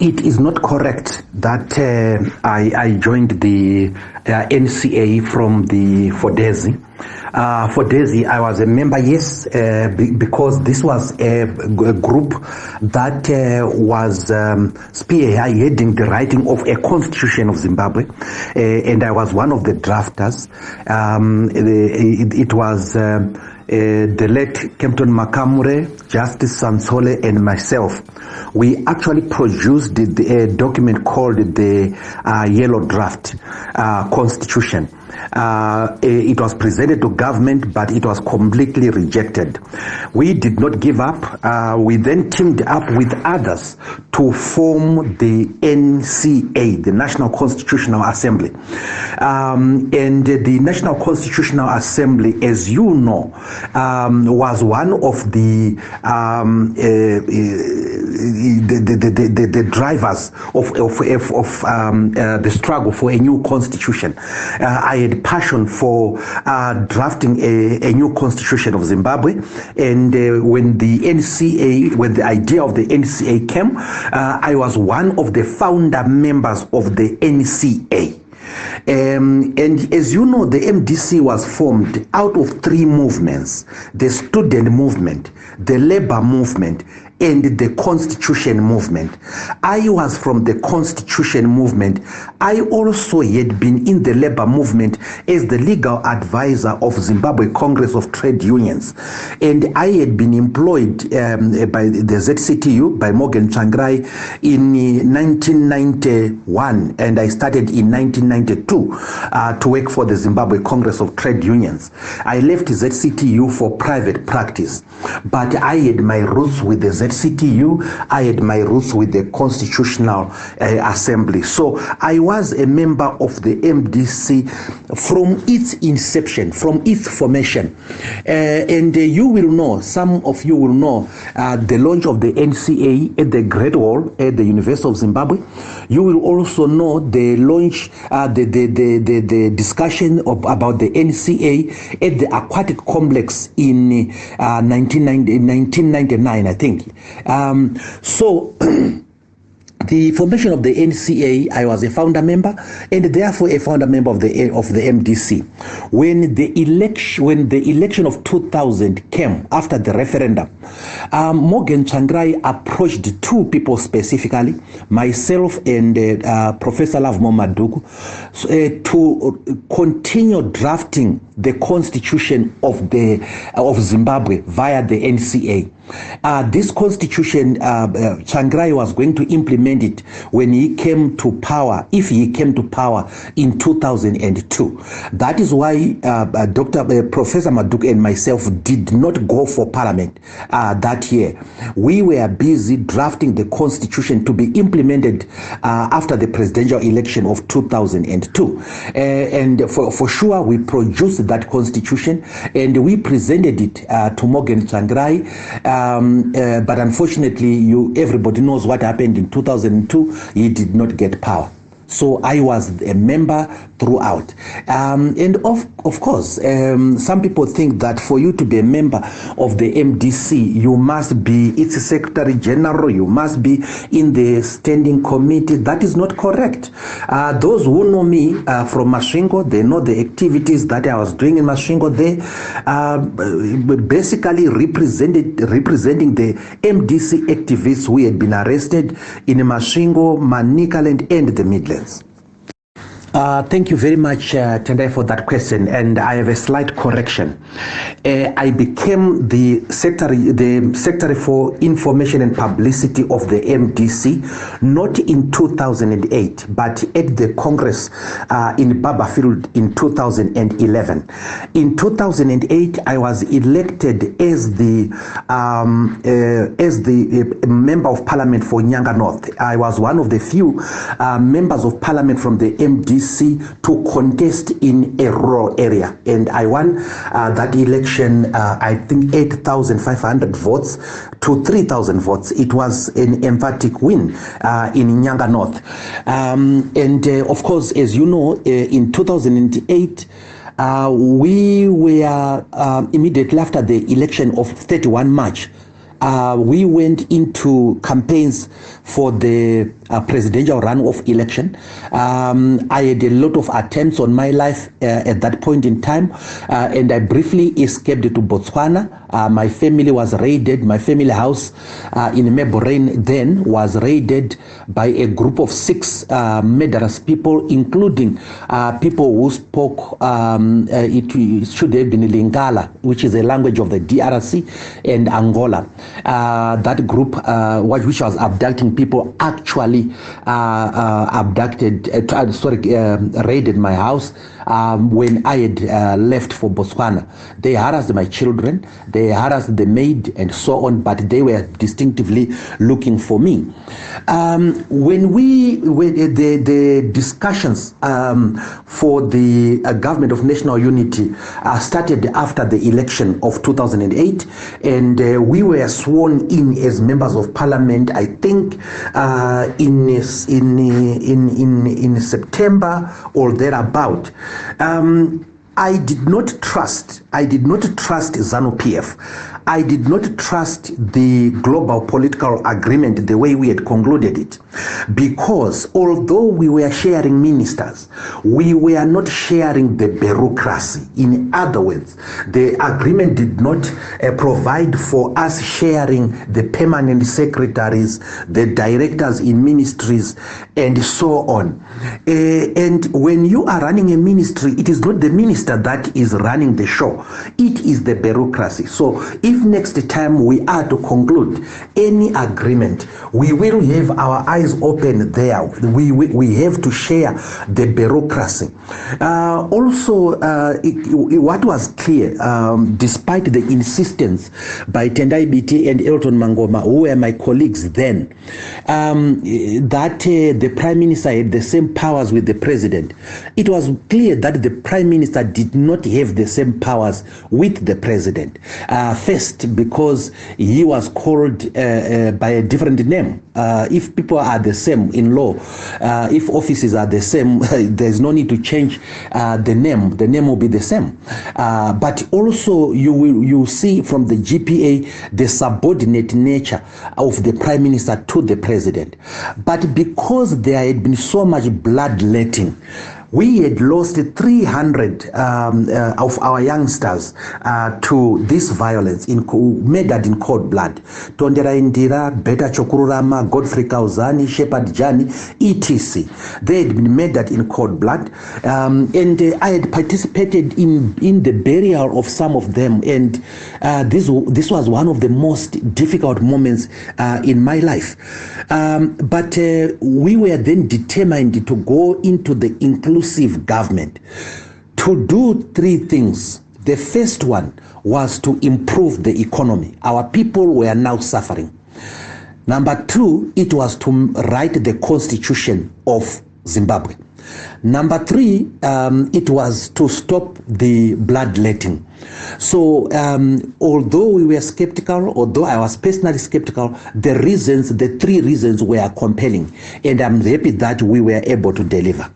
It is not correct that I joined the NCA from the Fodesi. Fodesi, I was a member, yes, because this was a group that was spearheading the writing of a constitution of Zimbabwe, and I was one of the drafters. It was the late Kempton Makamure, Justice Sansole, and myself. We actually produced a document called the Yellow Draft Constitution. It was presented to government, but it was completely rejected. We did not give up. We then teamed up with others to form the NCA, the National Constitutional Assembly. And the National Constitutional Assembly, as you know, was one of the drivers of the struggle for a new constitution. I had passion for drafting a new constitution of Zimbabwe, and when the idea of the NCA came, I was one of the founder members of the NCA. And as you know, the MDC was formed out of three movements: the student movement, the labor movement, and the Constitution movement. I was from the Constitution movement. I also had been in the labor movement as the legal advisor of Zimbabwe Congress of Trade Unions. And I had been employed by the ZCTU, by Morgan Tsvangirai, in 1991, and I started in 1992 to work for the Zimbabwe Congress of Trade Unions. I left ZCTU for private practice, but I had my roots with the ZCTU, I had my roots with the Constitutional Assembly. So I was a member of the MDC from its inception, from its formation. And you will know, some of you will know, the launch of the NCA at the Great Hall at the University of Zimbabwe. You will also know the launch, the discussion about the NCA at the Aquatic Complex in 1999, I think. So the formation of the NCA, I was a founder member, and therefore a founder member of the MDC. When the election of 2000 came after the referendum, Morgan Tsvangirai approached two people specifically, myself and Professor Lavmo Maduku, to continue drafting the constitution of Zimbabwe via the NCA. This constitution, Tsvangirai was going to implement it when he came to power, if he came to power in 2002. That is why Professor Maduku and myself did not go for parliament that year. We were busy drafting the constitution to be implemented after the presidential election of 2002. And for sure, we produced that constitution and we presented it to Morgan Tsvangirai. But unfortunately, everybody knows what happened in 2002. He did not get power. So I was a member throughout. And of course, some people think that for you to be a member of the MDC, you must be its Secretary General, you must be in the standing committee. That is not correct. Those who know me from Masvingo, they know the activities that I was doing in Masvingo. They basically representing the MDC activists who had been arrested in Masvingo, Manicaland, and the Midlands. Thank you very much, Tendai, for that question, and I have a slight correction. I became the Secretary for Information and Publicity of the MDC, not in 2008, but at the Congress in Barberfield in 2011. In 2008, I was elected as the Member of Parliament for Nyanga North. I was one of the few members of Parliament from the MDC to contest in a rural area, and I won that election, I think 8,500 votes to 3,000 votes. It was an emphatic win in Nyanga North. And of course, as you know, in 2008, we were immediately after the election of 31 March we went into campaigns for the presidential runoff election. I had a lot of attempts on my life at that point in time, and I briefly escaped to Botswana. My family was raided. My family house in Meborain then was raided by a group of 6 murderous people, including people who spoke, it should have been Lingala, which is a language of the DRC and Angola. That group, which was abducting people, actually raided my house when I had left for Botswana. They harassed my children, they harassed the maid and so on, but they were distinctively looking for me. When the discussions for the government of national unity started after the election of 2008, and we were sworn in as members of parliament, I think in September or thereabout. I did not trust ZANU-PF. I did not trust the global political agreement the way we had concluded it, because although we were sharing ministers, we were not sharing the bureaucracy. In other words, the agreement did not provide for us sharing the permanent secretaries, the directors in ministries, and so on. And when you are running a ministry, it is not the minister that is running the show, it is the bureaucracy. So if next time we are to conclude any agreement, we will have our eyes open there. We have to share the bureaucracy. What was clear, despite the insistence by Tendai BT and Elton Mangoma, who were my colleagues then, that the Prime Minister had the same powers with the President, it was clear that the Prime Minister did not have the same powers with the President. First, because he was called by a different name. If people are the same in law, if offices are the same, there's no need to change the name. The name will be the same. But also you see from the GPA the subordinate nature of the Prime Minister to the President. But because there had been so much bloodletting, we had lost 300 of our youngsters to this violence murdered in cold blood. Tondera Indira, Beta Chokururama, Godfrey Kauzani, Shepard Jani, etc. They had been murdered in cold blood, and I had participated in the burial of some of them, and this was one of the most difficult moments in my life. But we were then determined to go into the inclusive government to do 3 things. The first one was to improve the economy. Our people were now suffering. Number 2, it was to write the constitution of Zimbabwe. Number 3, it was to stop the bloodletting. So although we were skeptical, although I was personally skeptical, the 3 reasons were compelling, and I'm happy that we were able to deliver.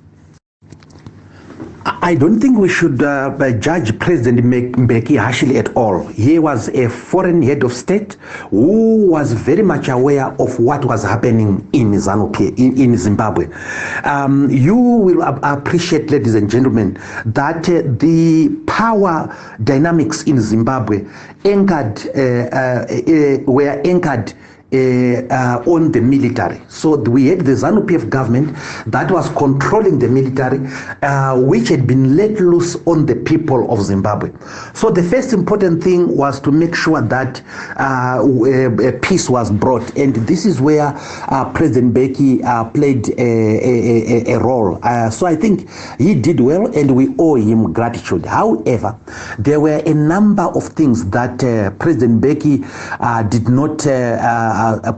I don't think we should judge President Mbeki harshly at all. He was a foreign head of state who was very much aware of what was happening in Zimbabwe. You will appreciate, ladies and gentlemen, that the power dynamics in Zimbabwe were anchored on the military. So we had the ZANU-PF government that was controlling the military, which had been let loose on the people of Zimbabwe. So the first important thing was to make sure that peace was brought, and this is where President Mbeki played a role. So I think he did well, and we owe him gratitude. However, there were a number of things that President Mbeki did not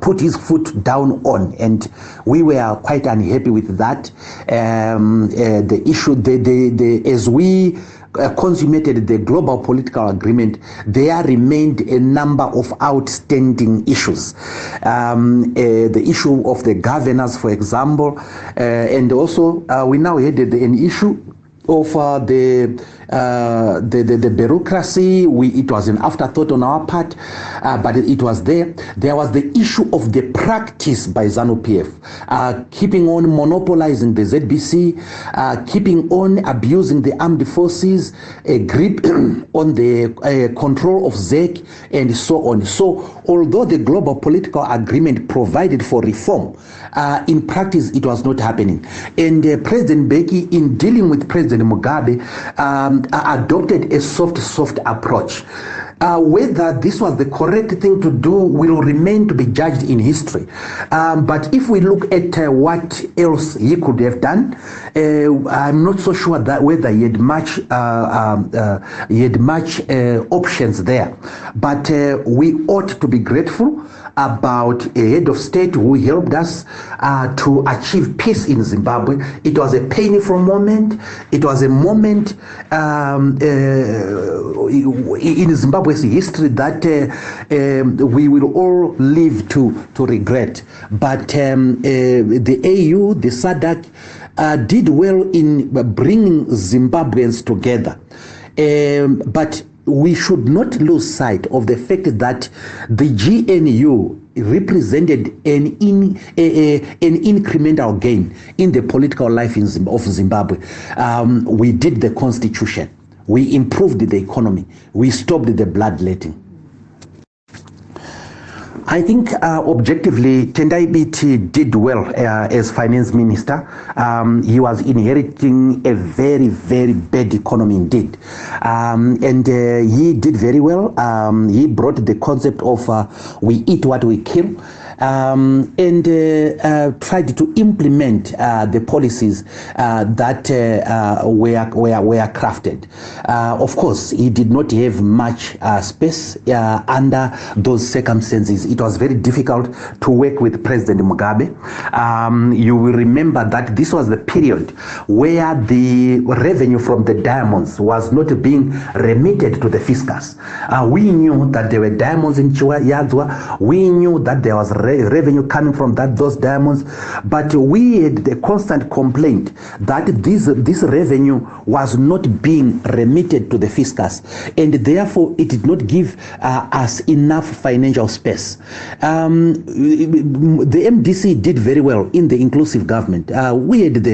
put his foot down on, and we were quite unhappy with that. The issue, as we consummated the global political agreement, there remained a number of outstanding issues. The issue of the governors, for example, and also we now had an issue the bureaucracy. It was an afterthought on our part, but it was there. There was the issue of the practice by ZANU-PF, keeping on monopolizing the ZBC, keeping on abusing the armed forces, a grip on the control of ZEC, and so on. So although the global political agreement provided for reform, in practice it was not happening. And President Mbeki, in dealing with President Mugabe, adopted a soft approach. Whether this was the correct thing to do will remain to be judged in history. But if we look at what else he could have done, I'm not so sure that whether he had much options there. But we ought to be grateful about a head of state who helped us to achieve peace in Zimbabwe. It was a painful moment. It was a moment in Zimbabwe's history that we will all live to regret. But the AU, the SADC, did well in bringing Zimbabweans together. But we should not lose sight of the fact that the GNU represented an incremental gain in the political life of Zimbabwe. We did the constitution. We improved the economy. We stopped the bloodletting. I think objectively, Tendai Biti did well as finance minister. He was inheriting a very, very bad economy indeed. And he did very well. He brought the concept of we eat what we kill. And tried to implement the policies that were crafted. Of course, he did not have much space under those circumstances. It was very difficult to work with President Mugabe. You will remember that this was the period where the revenue from the diamonds was not being remitted to the fiscus. We knew that there were diamonds in Yadzwa. We knew that there was revenue coming from those diamonds, but we had the constant complaint that this revenue was not being remitted to the fiscus, and therefore it did not give us enough financial space. The MDC did very well in the inclusive government. We had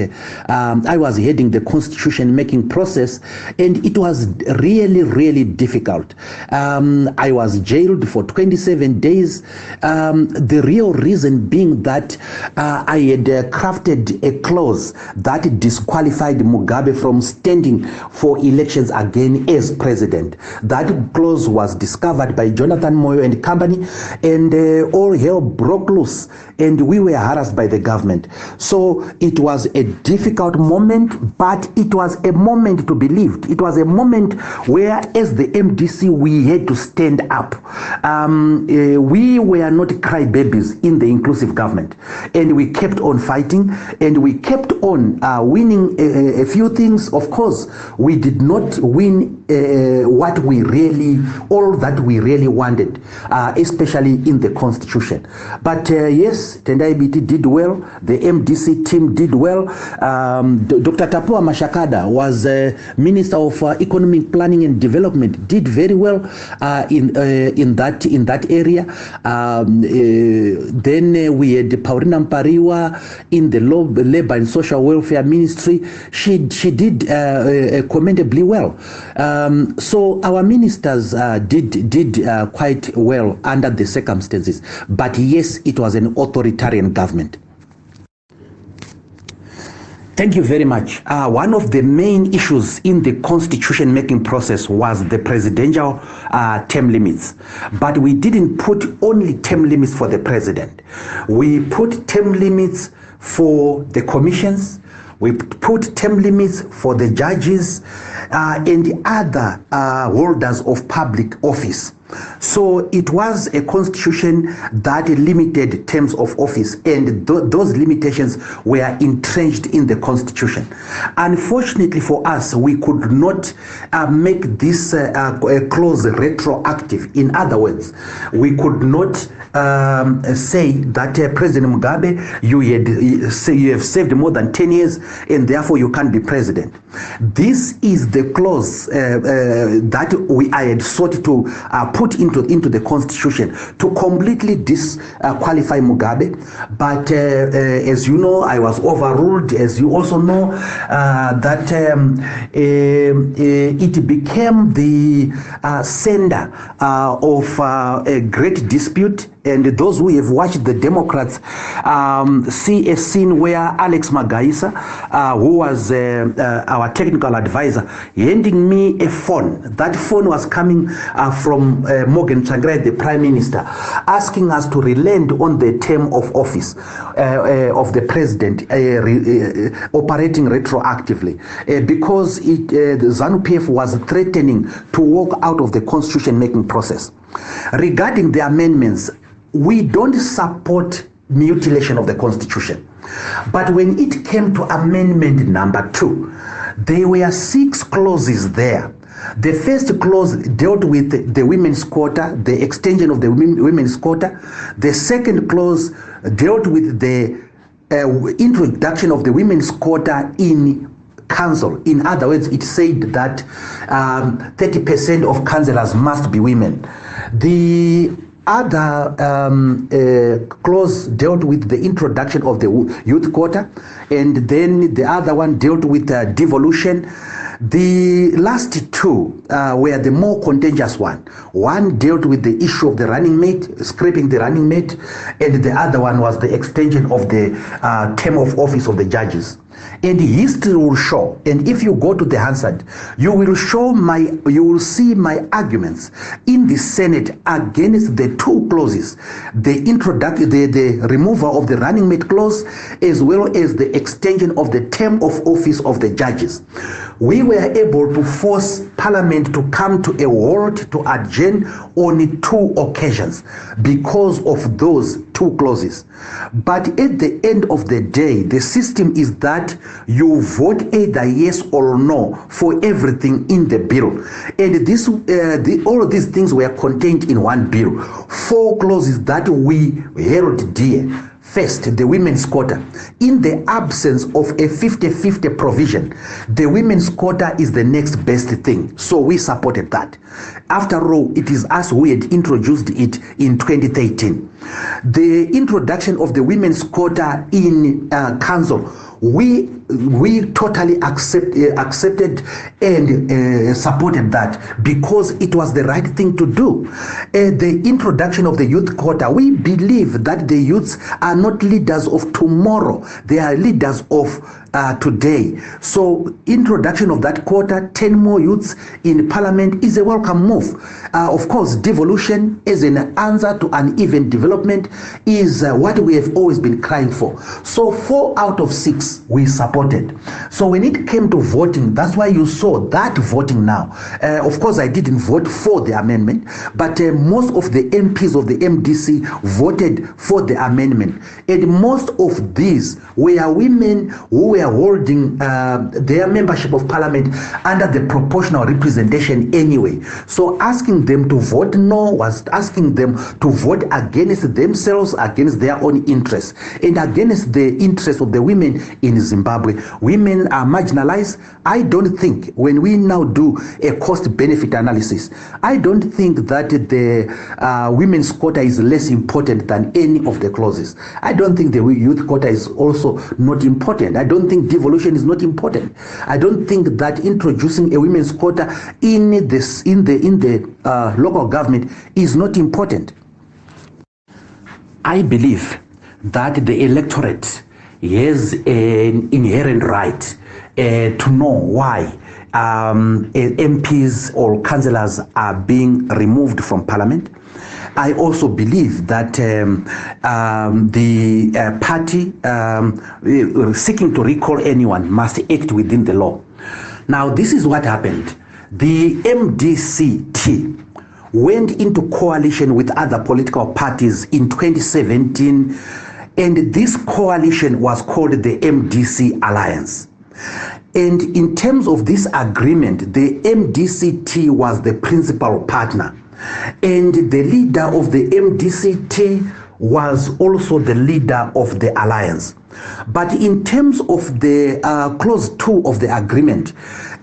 I was heading the constitution making process, and it was really, really difficult. I was jailed for 27 days. The real reason being that I had crafted a clause that disqualified Mugabe from standing for elections again as president. That clause was discovered by Jonathan Moyo and company, and all hell broke loose, and we were harassed by the government. So it was a difficult moment, but it was a moment to be lived. It was a moment where, as the MDC, we had to stand up. We were not crybabies in the inclusive government, and we kept on fighting, and we kept on winning a few things. Of course, we did not win all that we really wanted, especially in the constitution. But yes, Tendai Biti did well. The MDC team did well. Dr. Tapua Mashakada was Minister of Economic Planning and Development, did very well in that area. Then we had Paulina Mpariwa in the Labor and Social Welfare Ministry. She did commendably well. So our ministers did quite well under the circumstances. But yes, it was an authoritarian government. Thank you very much. One of the main issues in the constitution making process was the presidential term limits. But we didn't put only term limits for the president. We put term limits for the commissions. We put term limits for the judges and the other holders of public office. So it was a constitution that limited terms of office, and those limitations were entrenched in the constitution. Unfortunately for us, we could not make this clause retroactive. In other words, we could not say that President Mugabe, you have served more than 10 years and therefore you can't be president. This is the clause that I had sought to put into the constitution to completely disqualify Mugabe. But as you know, I was overruled. As you also know, that it became the sender of a great dispute. And those who have watched the Democrats see a scene where Alex Magaisa, who was our technical advisor, handing me a phone. That phone was coming from Morgan Tsvangirai, the Prime Minister, asking us to relent on the term of office of the president operating retroactively, because the ZANU-PF was threatening to walk out of the constitution-making process. Regarding the amendments, we don't support mutilation of the constitution. But when it came to amendment number 2, there were 6 clauses there. The first clause dealt with the women's quota, the extension of the women's quota. The second clause dealt with the introduction of the women's quota in council. In other words, it said that 30% of councillors must be women. The other clause dealt with the introduction of the youth quota, and then the other one dealt with devolution. The last 2 were the more contentious one. One dealt with the issue of the running mate, scrapping the running mate, and the other one was the extension of the term of office of the judges. And history will show, and if you go to the Hansard, you will see my arguments in the Senate against the 2 clauses, the removal of the running mate clause, as well as the extension of the term of office of the judges. We were able to force Parliament to come to a halt, to adjourn on 2 occasions because of those 2 clauses. But at the end of the day, the system is that you vote either yes or no for everything in the bill. And this, all of these things were contained in one bill. 4 clauses that we held dear. First, the women's quota. In the absence of a 50-50 provision, the women's quota is the next best thing. So we supported that. After all, it is us who had introduced it in 2013. The introduction of the women's quota in council, we totally accepted and supported that because it was the right thing to do. The introduction of the youth quota, we believe that the youths are not leaders of tomorrow, they are leaders of today. So introduction of that quota, 10 more youths in Parliament, is a welcome move. Of course, devolution as an answer to uneven development is what we have always been crying for. So 4 out of 6 we supported. So when it came to voting, that's why you saw that voting now. Of course, I didn't vote for the amendment, but most of the MPs of the MDC voted for the amendment. And most of these were women who were holding their membership of Parliament under the proportional representation anyway. So asking them to vote no was asking them to vote against themselves, against their own interests, and against the interests of the women in Zimbabwe. Women are marginalized. I don't think, when we now do a cost-benefit analysis, I don't think that the women's quota is less important than any of the clauses. I don't think the youth quota is also not important. I don't think devolution is not important. I don't think that introducing a women's quota in the local government is not important. I believe that the electorate has an inherent right to know why MPs or councillors are being removed from Parliament. I also believe that the party seeking to recall anyone must act within the law. Now, this is what happened. The MDCT went into coalition with other political parties in 2017, and this coalition was called the Mdc Alliance. And in terms of this agreement, the MDCT was the principal partner, and the leader of the MDCT was also the leader of the alliance. But in terms of the clause 2 of the agreement,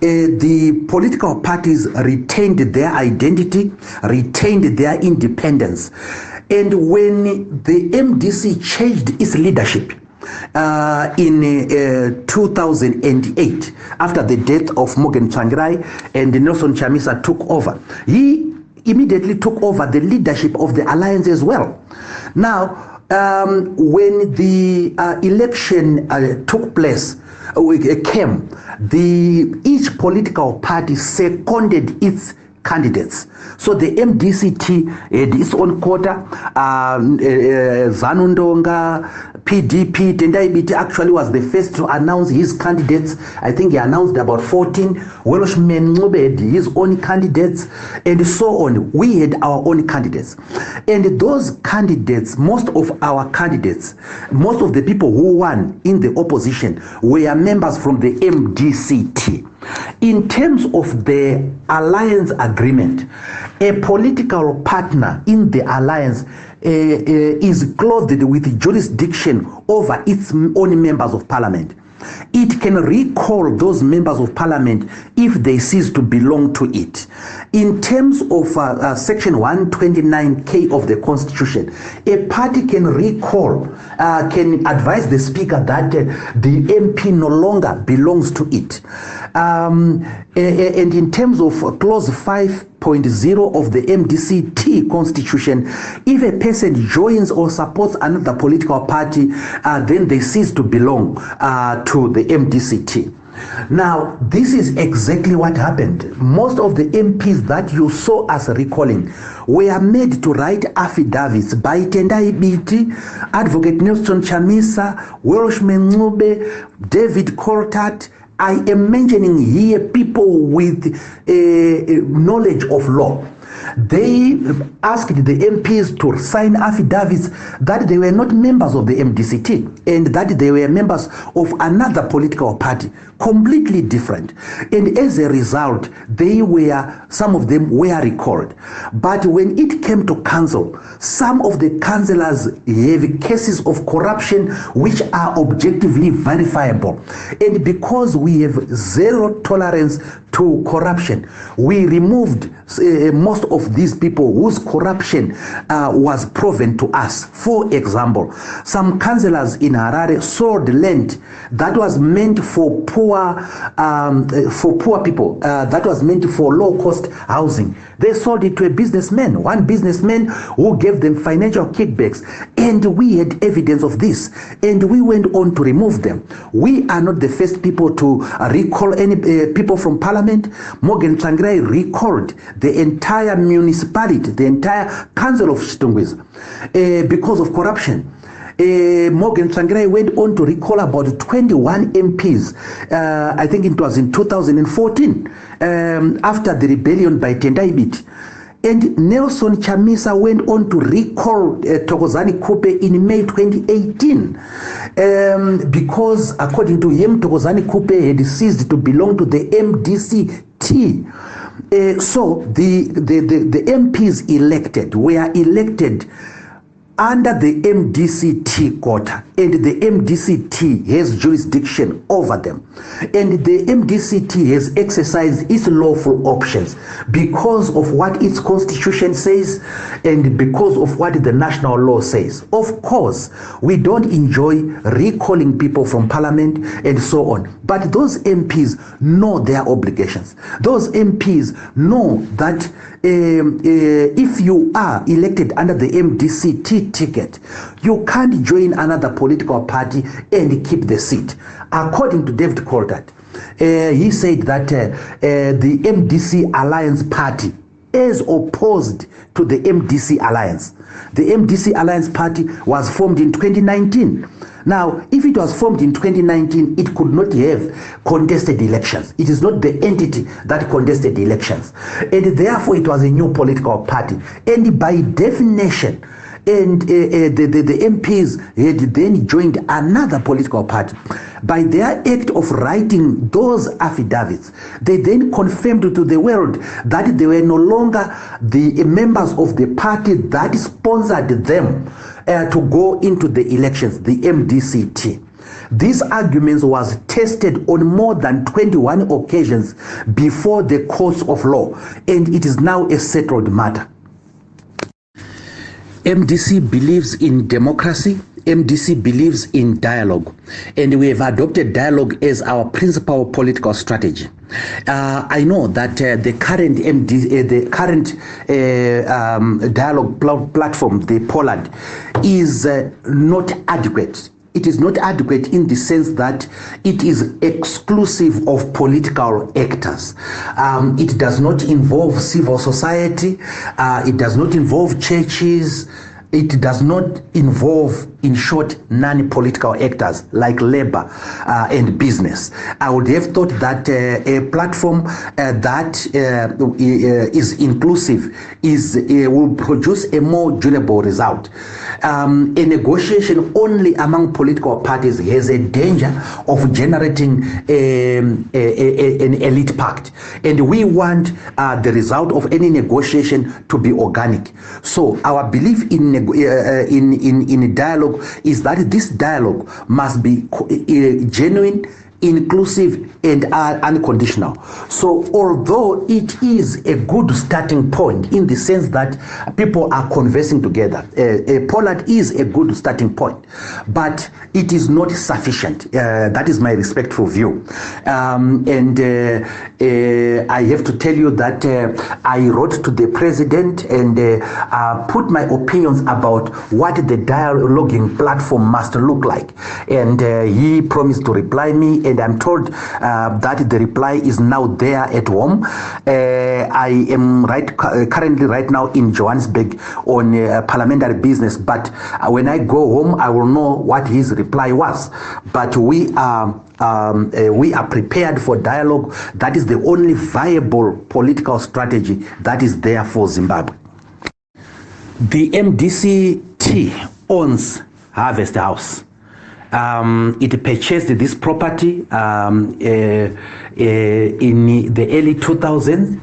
the political parties retained their identity, retained their independence. And when the MDC changed its leadership in 2008, after the death of Mwonzora and Nelson Chamisa took over, he immediately took over the leadership of the alliance as well. Now, when the election took place, each political party seconded its candidates. So the MDCT had its own quota. Zanundonga, PDP, Tendai Biti actually was the first to announce his candidates. I think he announced about 14. Welshman Ngube had his own candidates, and so on. We had our own candidates. And those candidates, most of our candidates, most of the people who won in the opposition were members from the MDCT. In terms of the alliance agreement, a political partner in the alliance is clothed with jurisdiction over its own members of parliament. It can recall those members of parliament if they cease to belong to it. In terms of section 129K of the constitution, a party can recall, can advise the speaker that the MP no longer belongs to it. And in terms of clause 5.0 of the MDCT constitution, if a person joins or supports another political party, then they cease to belong to the MDCT. Now, this is exactly what happened. Most of the MPs that you saw us recalling were made to write affidavits by Tendai Biti, Advocate Nelson Chamisa, Welshman Ngube, David Coltart. I am mentioning here people with knowledge of law. They asked the MPs to sign affidavits that they were not members of the MDCT and that they were members of another political party, completely different. And as a result, some of them were recalled. But when it came to council, some of the councillors have cases of corruption which are objectively verifiable. And because we have zero tolerance to corruption, we removed most of these people whose corruption was proven to us. For example, some councillors in Harare sold land that was meant for poor people, that was meant for low-cost housing. They sold it to a businessman, one businessman who gave them financial kickbacks, and we had evidence of this, and we went on to remove them. We are not the first people to recall any people from parliament. Mwonzora recalled the entire municipality, the entire council of Chitungwiza because of corruption. Mwonzora went on to recall about 21 MPs. I think it was in 2014, after the rebellion by Tendai Biti. And Nelson Chamisa went on to recall Thokozani Kupe in May 2018 because, according to him, Thokozani Kupe had ceased to belong to the MDCT. So the MPs elected were elected under the MDCT quota, and the MDCT has jurisdiction over them, and the MDCT has exercised its lawful options because of what its constitution says and because of what the national law says. Of course, we don't enjoy recalling people from parliament and so on, but those MPs know their obligations. Those MPs know that if you are elected under the MDCT ticket, you can't join another political party and keep the seat. According to David Coltart, he said that the Mdc Alliance party is opposed to the Mdc Alliance. The Mdc Alliance party was formed in 2019. Now, if it was formed in 2019, it could not have contested elections. It is not the entity that contested elections. And therefore, it was a new political party. And by definition, and the MPs had then joined another political party. By their act of writing those affidavits, they then confirmed to the world that they were no longer the members of the party that sponsored them to go into the elections, the MDCT. These arguments was tested on more than 21 occasions before the courts of law, and it is now a settled matter. MDC believes in democracy. MDC believes in dialogue, and we have adopted dialogue as our principal political strategy. I know that the current dialogue platform, the Pollard, is not adequate. It is not adequate in the sense that it is exclusive of political actors. It does not involve civil society. It does not involve churches. It does not involve, in short, non-political actors like labor and business. I would have thought that a platform that is inclusive will produce a more durable result. A negotiation only among political parties has a danger of generating an elite pact, and we want the result of any negotiation to be organic. So our belief in dialogue is that this dialogue must be genuine, inclusive, and unconditional. So although it is a good starting point in the sense that people are conversing together, Pollard is a good starting point, but it is not sufficient. That is my respectful view. And I have to tell you that I wrote to the president and put my opinions about what the dialoguing platform must look like. And he promised to reply me, and I'm told that the reply is now there at home. I am currently right now in Johannesburg on parliamentary business, but when I go home, I will know what his reply was. But we are prepared for dialogue. That is the only viable political strategy that is there for Zimbabwe. The MDCT owns Harvest House. It purchased this property in the early 2000s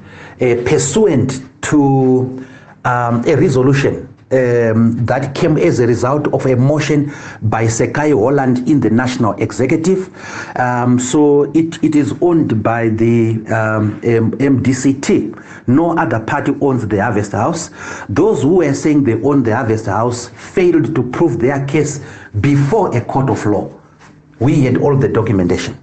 pursuant to a resolution that came as a result of a motion by Sekai Holland in the National Executive. So it is owned by the MDCT. No other party owns the Harvest House. Those who were saying they own the Harvest House failed to prove their case before a court of law. We had all the documentation.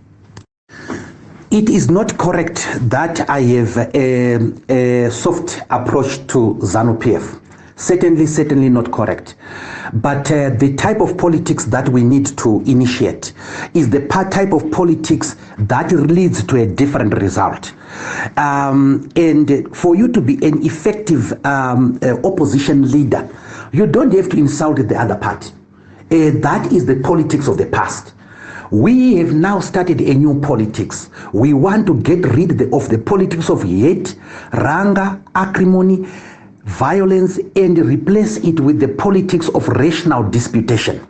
It is not correct that I have a soft approach to ZANU-PF. Certainly not correct. But the type of politics that we need to initiate is the type of politics that leads to a different result. And for you to be an effective opposition leader, you don't have to insult the other party. That is the politics of the past. We have now started a new politics. We want to get rid of the politics of hate, rancor, acrimony, violence, and replace it with the politics of rational disputation.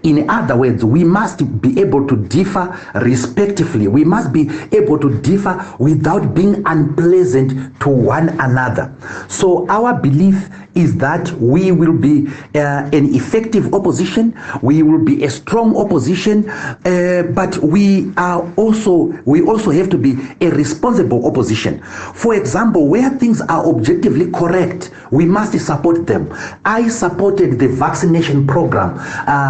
In other words, we must be able to differ respectively. We must be able to differ without being unpleasant to one another. So our belief is that we will be an effective opposition. We will be a strong opposition, but we also have to be a responsible opposition. For example, where things are objectively correct, we must support them. I supported the vaccination program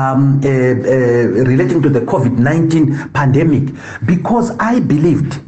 relating to the COVID-19 pandemic because I believed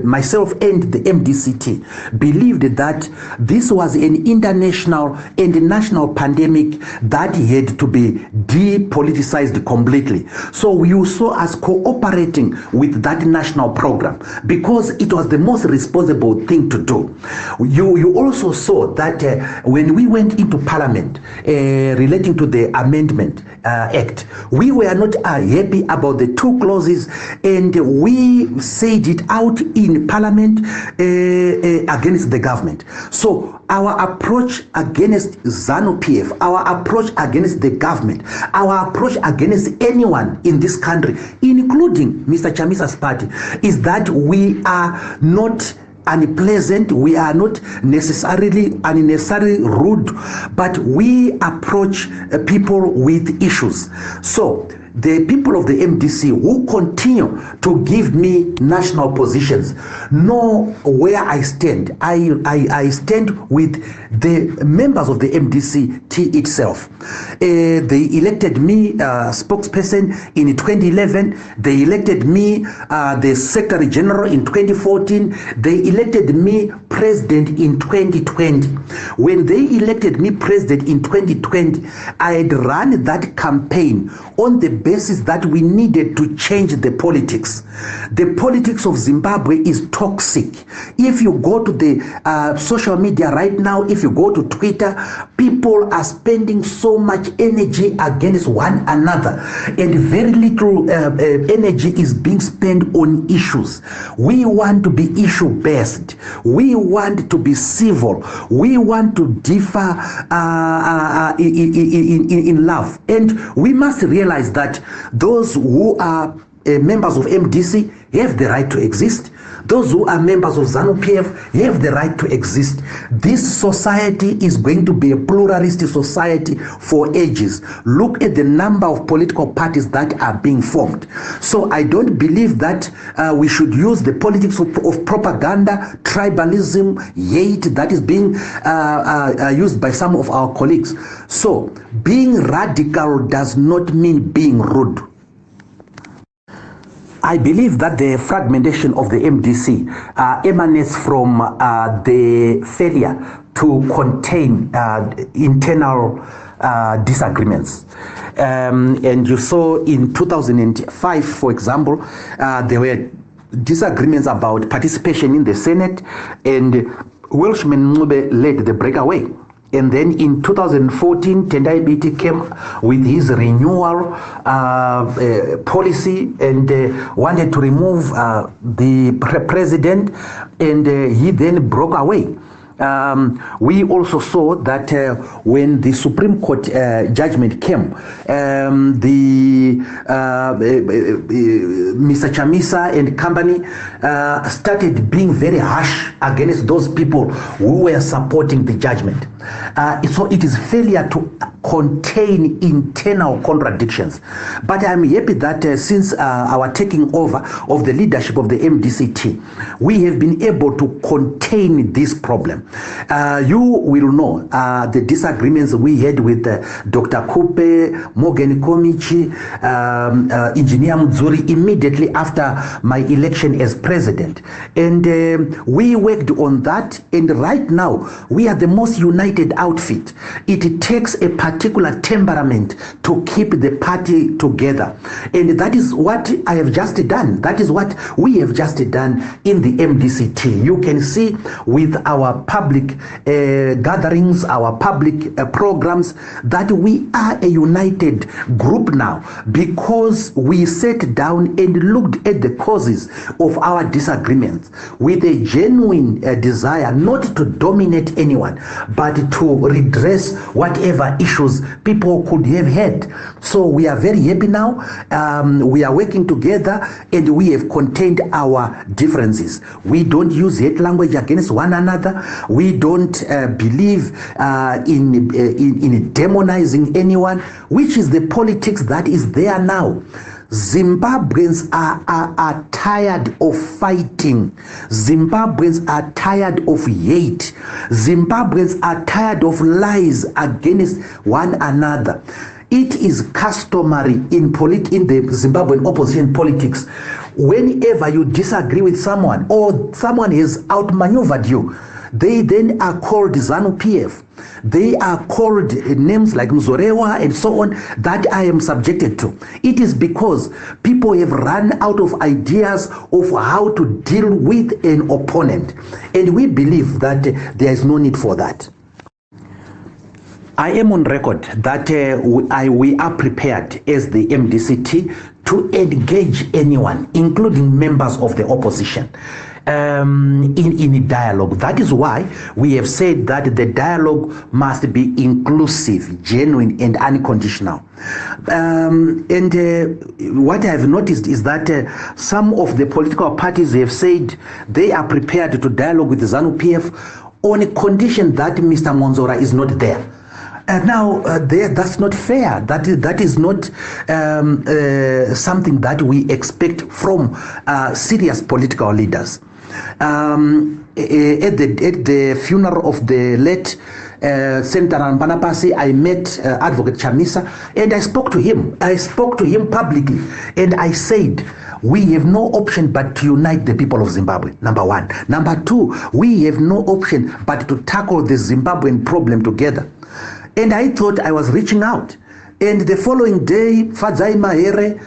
myself and the MDCT believed that this was an international and national pandemic that had to be depoliticized completely. So you saw us cooperating with that national program because it was the most responsible thing to do. You also saw that when we went into Parliament relating to the Amendment Act, we were not happy about the two clauses, and we said it out in Parliament against the government. So our approach against ZANU-PF, our approach against the government, our approach against anyone in this country, including Mr. Chamisa's party, is that we are not unpleasant, we are not necessarily unnecessarily rude, but we approach people with issues. So the people of the MDC who continue to give me national positions know where I stand. I stand with the members of the MDC itself. They elected me spokesperson in 2011. They elected me the Secretary General in 2014. They elected me president in 2020. When they elected me president in 2020, I had run that campaign on the basis that we needed to change the politics. The politics of Zimbabwe is toxic. If you go to the social media right now, if you go to Twitter, people are spending so much energy against one another, and very little energy is being spent on issues. We want to be issue-based. We want to be civil. We want to differ in love. And we must realize that those who are members of MDC have the right to exist. Those who are members of ZANU-PF have the right to exist. This society is going to be a pluralistic society for ages. Look at the number of political parties that are being formed. So I don't believe that we should use the politics of propaganda, tribalism, hate that is being used by some of our colleagues. So being radical does not mean being rude. I believe that the fragmentation of the MDC emanates from the failure to contain internal disagreements. And you saw in 2005, for example, there were disagreements about participation in the Senate, and Welshman Ncube led the breakaway. And then in 2014, Tendai Biti came with his renewal policy and wanted to remove the president, and he then broke away. We also saw that when the Supreme Court judgment came, Mr. Chamisa and company started being very harsh against those people who were supporting the judgment. So it is failure to contain internal contradictions. But I'm happy that since our taking over of the leadership of the MDCT, we have been able to contain this problem. You will know the disagreements we had with Dr. Kupe, Morgan Komichi, Engineer Mzuri immediately after my election as president. And we worked on that, and right now we are the most united outfit. It takes a particular temperament to keep the party together, and that is what I have just done. That is what we have just done in the MDCT. You can see with our public gatherings, our public programs, that we are a united group now, because we sat down and looked at the causes of our disagreements with a genuine desire not to dominate anyone, but to redress whatever issues people could have had. So we are very happy now. We are working together, and we have contained our differences. We don't use hate language against one another. We don't believe in demonizing anyone, which is the politics that is there now. Zimbabweans are tired of fighting. Zimbabweans are tired of hate. Zimbabweans are tired of lies against one another. It is customary in the Zimbabwean opposition politics, whenever you disagree with someone or someone has outmaneuvered you, they then are called ZANU-PF. They are called names like Mwonzora and so on that I am subjected to. It is because people have run out of ideas of how to deal with an opponent. And we believe that there is no need for that. I am on record that we are prepared as the MDCT to engage anyone, including members of the opposition, in dialogue. That is why we have said that the dialogue must be inclusive, genuine, and unconditional. What I have noticed is that some of the political parties have said they are prepared to dialogue with the ZANU-PF on a condition that Mr. Mwonzora is not there. Now, that's not fair. That is not something that we expect from serious political leaders. At the funeral of the late Senator Mpanapasi, I met Advocate Chamisa, and I spoke to him. I spoke to him publicly, and I said, we have no option but to unite the people of Zimbabwe, number one. Number two, we have no option but to tackle the Zimbabwean problem together. And I thought I was reaching out. And the following day, Fadzai Mahere,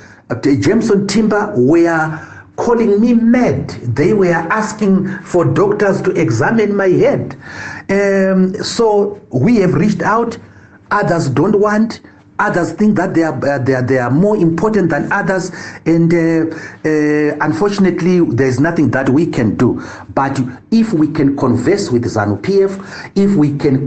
Jameson Timber were calling me mad. They were asking for doctors to examine my head. So we have reached out. Others don't want. Others think that they are more important than others, and unfortunately, there is nothing that we can do. But if we can converse with ZANU-PF, if we could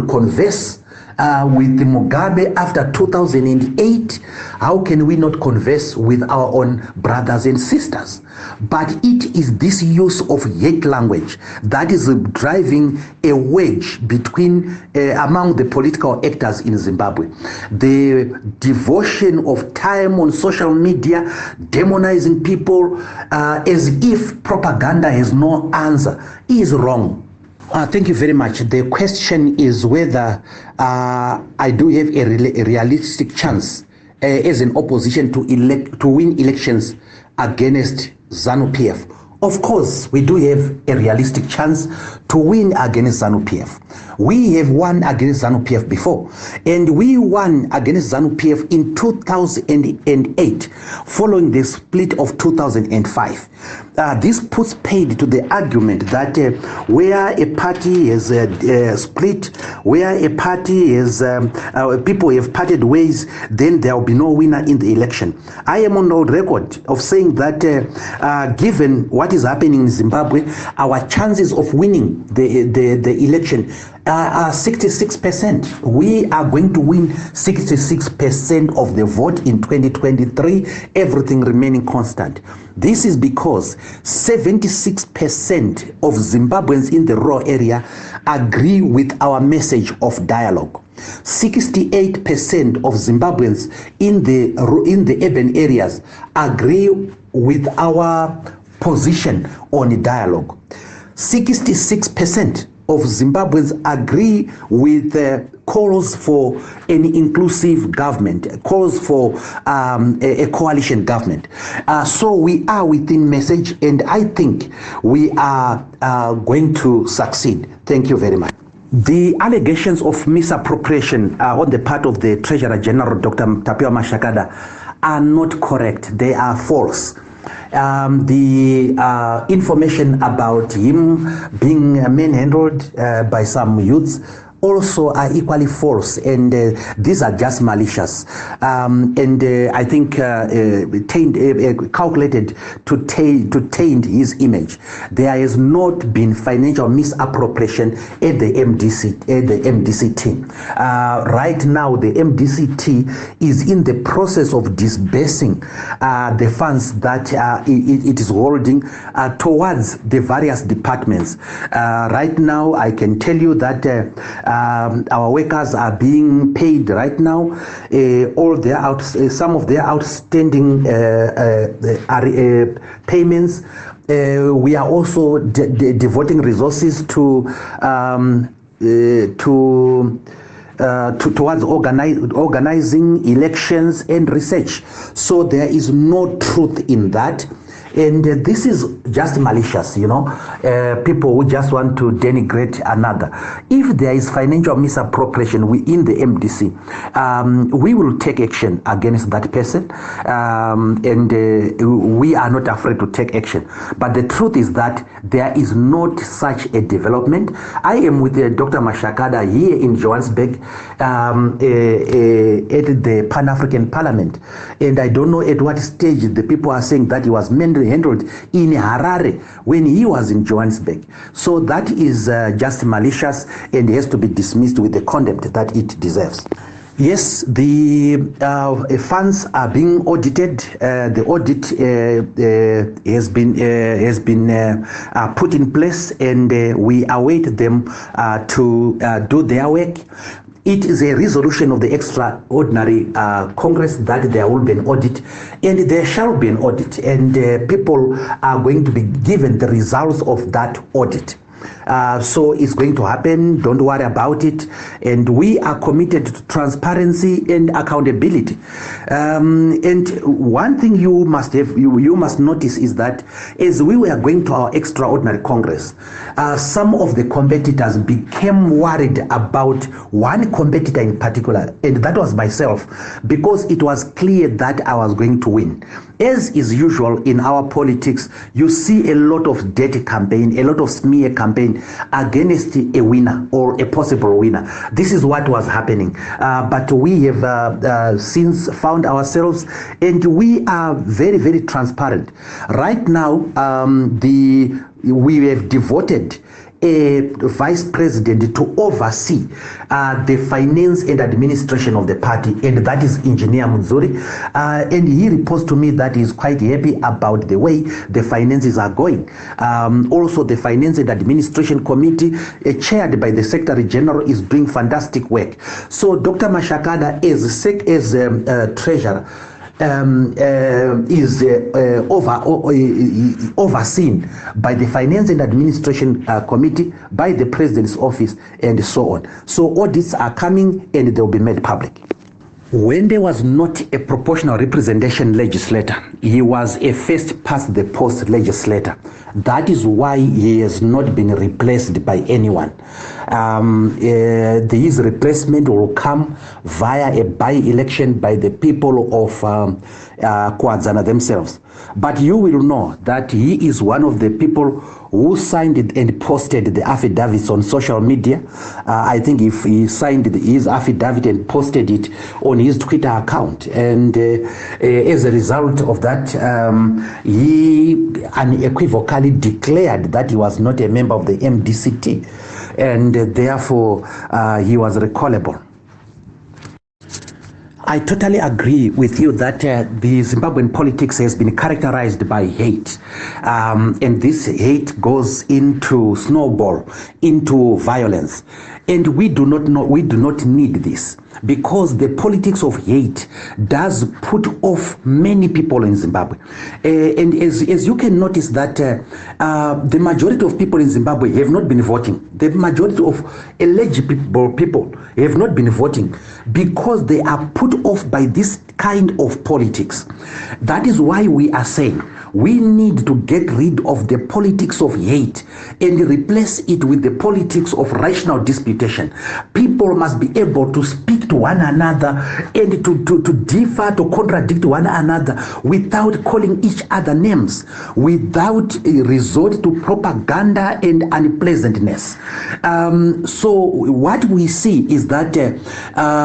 converse with Mugabe after 2008, how can we not converse with our own brothers and sisters? But it is this use of hate language that is driving a wedge between among the political actors in Zimbabwe. The devotion of time on social media, demonizing people as if propaganda has no answer, is wrong. Thank you very much. The question is whether I do have a realistic chance as an opposition to win elections against ZANU-PF. Of course, we do have a realistic chance to win against ZANU-PF. We have won against ZANU-PF before, and we won against ZANU-PF in 2008, following the split of 2005. This puts paid to the argument that where a party is split, where a party is people have parted ways, then there will be no winner in the election. I am on the record of saying that given what is happening in Zimbabwe, our chances of winning the election are 66%. We are going to win 66% of the vote in 2023, everything remaining constant. This is because 76% of Zimbabweans in the rural area agree with our message of dialogue. 68% of Zimbabweans in the urban areas agree with our position on dialogue. 66% of Zimbabweans agree with calls for an inclusive government, calls for a coalition government. So we are within message, and I think we are going to succeed. Thank you very much. The allegations of misappropriation on the part of the Treasurer General, Dr. Tapiwa Mashakada, are not correct. They are false. The information about him being manhandled by some youths also are equally false, and these are just malicious, and I think calculated to taint his image. There has not been financial misappropriation at the MDCT. Right now, the MDCT is in the process of disbursing the funds that it is holding towards the various departments. Right now, I can tell you that our workers are being paid right now. Some of their outstanding payments. We are also devoting resources to towards organizing elections and research. So there is no truth in that. And this is just malicious, people who just want to denigrate another. If there is financial misappropriation within the MDC, we will take action against that person, and we are not afraid to take action. But the truth is that there is not such a development. I am with Dr. Mashakada here in Johannesburg at the Pan-African Parliament, and I don't know at what stage the people are saying that he was handled in Harare when he was in Johannesburg. So that is just malicious and has to be dismissed with the contempt that it deserves. Yes, the funds are being audited. The audit has been put in place, and we await them to do their work. It is a resolution of the extraordinary Congress that there will be an audit, and there shall be an audit, and people are going to be given the results of that audit. So it's going to happen. Don't worry about it. And we are committed to transparency and accountability. And one thing you must notice is that as we were going to our extraordinary Congress, some of the competitors became worried about one competitor in particular, and that was myself, because it was clear that I was going to win. As is usual in our politics, you see a lot of dirty campaign, a lot of smear campaign against a winner or a possible winner. This is what was happening. But we have since found ourselves, and we are very, very transparent. Right now, we have devoted a vice president to oversee the finance and administration of the party, and that is Engineer Mwonzora, and he reports to me that he's quite happy about the way the finances are going. Also, the finance and administration committee chaired by the secretary general is doing fantastic work. So Dr. Mashakada as treasurer is overseen by the Finance and Administration Committee, by the President's Office, and so on. So audits are coming, and they will be made public. When there was not a proportional representation legislator, he was a first past the post legislator. That is why he has not been replaced by anyone. His replacement will come via a by-election by the people of Kwazana themselves. But you will know that he is one of the people who signed it and posted the affidavits on social media. I think if he signed his affidavit and posted it on his Twitter account, and as a result of that, he unequivocally declared that he was not a member of the MDCT, and therefore he was recallable. I totally agree with you that the Zimbabwean politics has been characterized by hate, and this hate goes into snowball, into violence, and we do not need this, because the politics of hate does put off many people in Zimbabwe. And as you can notice that the majority of people in Zimbabwe have not been voting. The majority of eligible people have not been voting because they are put off by this kind of politics. That is why we are saying we need to get rid of the politics of hate and replace it with the politics of rational disputation. People must be able to speak to one another and to differ, to contradict one another without calling each other names, without resort to propaganda and unpleasantness. So what we see is that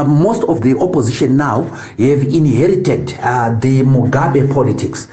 most of the opposition now have inherited the Mugabe politics.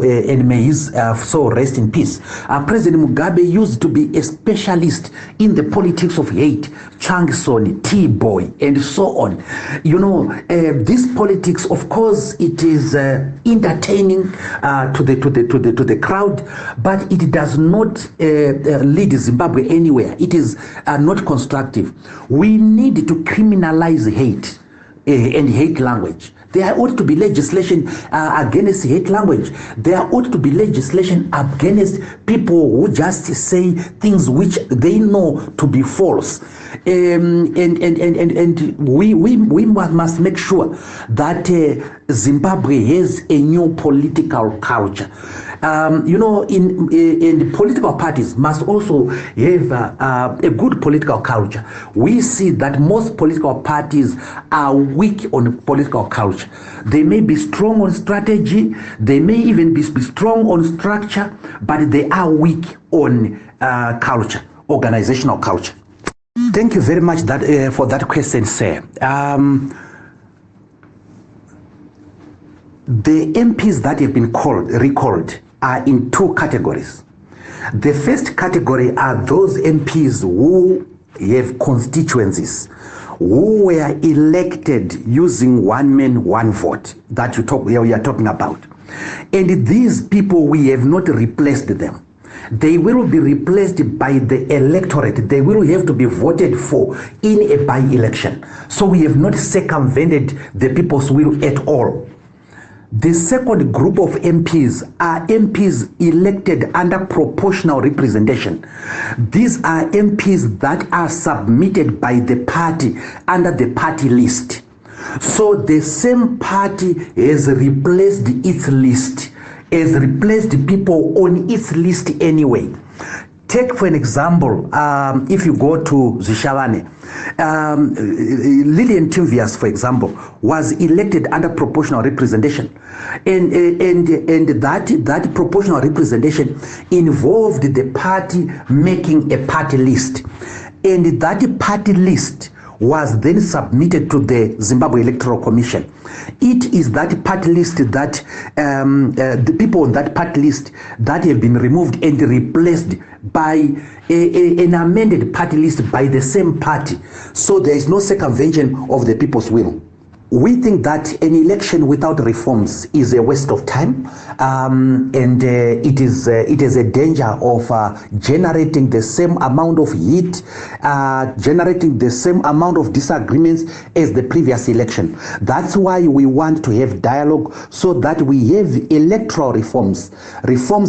And may his soul rest in peace. President Mugabe used to be a specialist in the politics of hate, Changsoni, T-boy, and so on. This politics, of course, it is entertaining to the crowd, but it does not lead Zimbabwe anywhere. It is not constructive. We need to criminalize hate and hate language. There ought to be legislation against hate language. There ought to be legislation against people who just say things which they know to be false. And we must make sure that Zimbabwe has a new political culture. In political parties must also have a good political culture. We see that most political parties are weak on political culture. They may be strong on strategy, they may even be strong on structure, but they are weak on culture, organizational culture. Thank you very much for that question, sir. The MPs that have been recalled are in two categories. The first category are those MPs who have constituencies, who were elected using one man, one vote that we are talking about. And these people, we have not replaced them. They will be replaced by the electorate. They will have to be voted for in a by-election. So we have not circumvented the people's will at all. The second group of MPs are MPs elected under proportional representation. These are MPs that are submitted by the party under the party list. So the same party has replaced its list, has replaced people on its list anyway. Take for an example, if you go to Zishavane, Lillian Timvias, for example, was elected under proportional representation, and that proportional representation involved the party making a party list, and that party list was then submitted to the Zimbabwe Electoral Commission. It is that party list that the people on that party list that have been removed and replaced by an amended party list by the same party. So there is no circumvention of the people's will. We think that an election without reforms is a waste of time, and it is a danger of generating the same amount of heat, generating the same amount of disagreements as the previous election. That's why we want to have dialogue, so that we have electoral reforms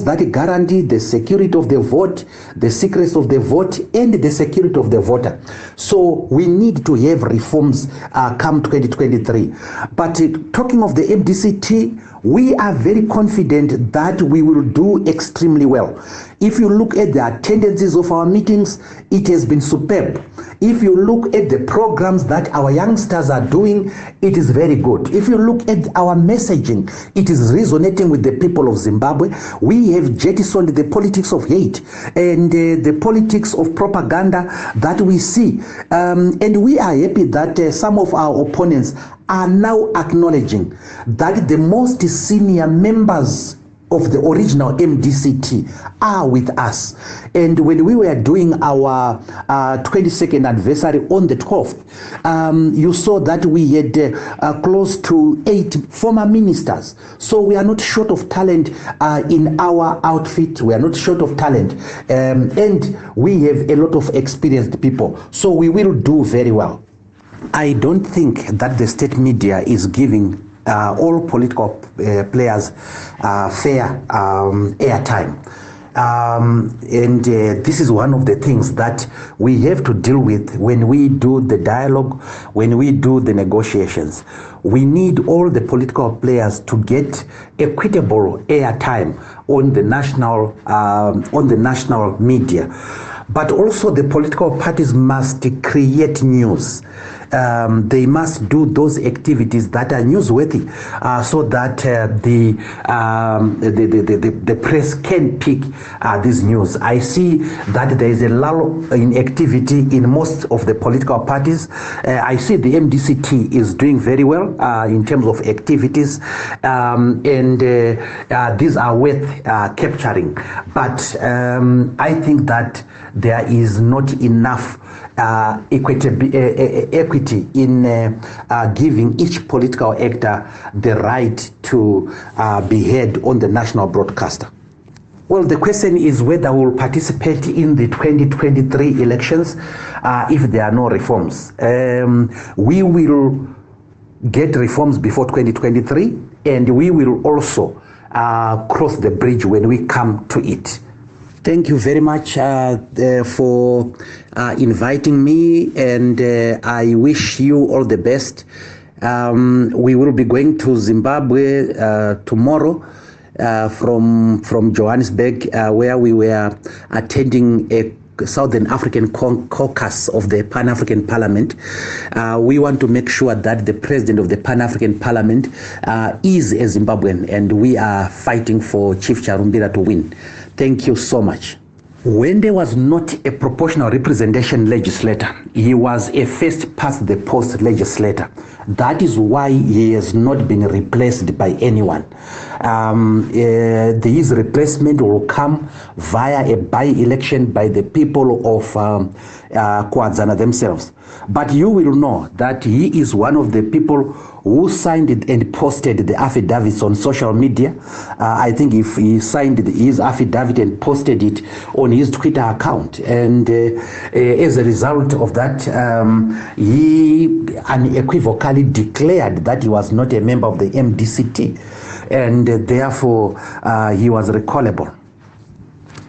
that guarantee the security of the vote, the secrets of the vote, and the security of the voter. So we need to have reforms come 2023. But talking of the MDCT, we are very confident that we will do extremely well. If you look at the attendances of our meetings, it has been superb. If you look at the programs that our youngsters are doing, it is very good. If you look at our messaging, it is resonating with the people of Zimbabwe. We have jettisoned the politics of hate and the politics of propaganda that we see. And we are happy that some of our opponents are now acknowledging that the most senior members of the original MDCT are with us. And when we were doing our 22nd anniversary on the 12th, you saw that we had close to 8 former ministers. So we are not short of talent in our outfit. We are not short of talent. And we have a lot of experienced people. So we will do very well. I don't think that the state media is giving all political players fair airtime. And this is one of the things that we have to deal with when we do the dialogue, when we do the negotiations. We need all the political players to get equitable airtime on the national media. But also the political parties must create news. They must do those activities that are newsworthy, so that the press can pick this news. I see that there is a lull in activity in most of the political parties. I see the MDCT is doing very well in terms of activities, and these are worth capturing. But I think that there is not enough equity in giving each political actor the right to be heard on the national broadcaster. Well, the question is whether we'll participate in the 2023 elections if there are no reforms. We will get reforms before 2023, and we will also cross the bridge when we come to it. Thank you very much for inviting me, and I wish you all the best. We will be going to Zimbabwe tomorrow from Johannesburg, where we were attending a Southern African caucus of the Pan-African Parliament. We want to make sure that the president of the Pan-African Parliament is a Zimbabwean, and we are fighting for Chief Charumbira to win. Thank you so much. When there was not a proportional representation legislator, he was a first past the post legislator. That is why he has not been replaced by anyone. His replacement will come via a by-election by the people of Kwazana themselves. But you will know that he is one of the people who signed it and posted the affidavits on social media. I think if he signed his affidavit and posted it on his Twitter account, and as a result of that, he unequivocally declared that he was not a member of the MDCT, and therefore he was recallable.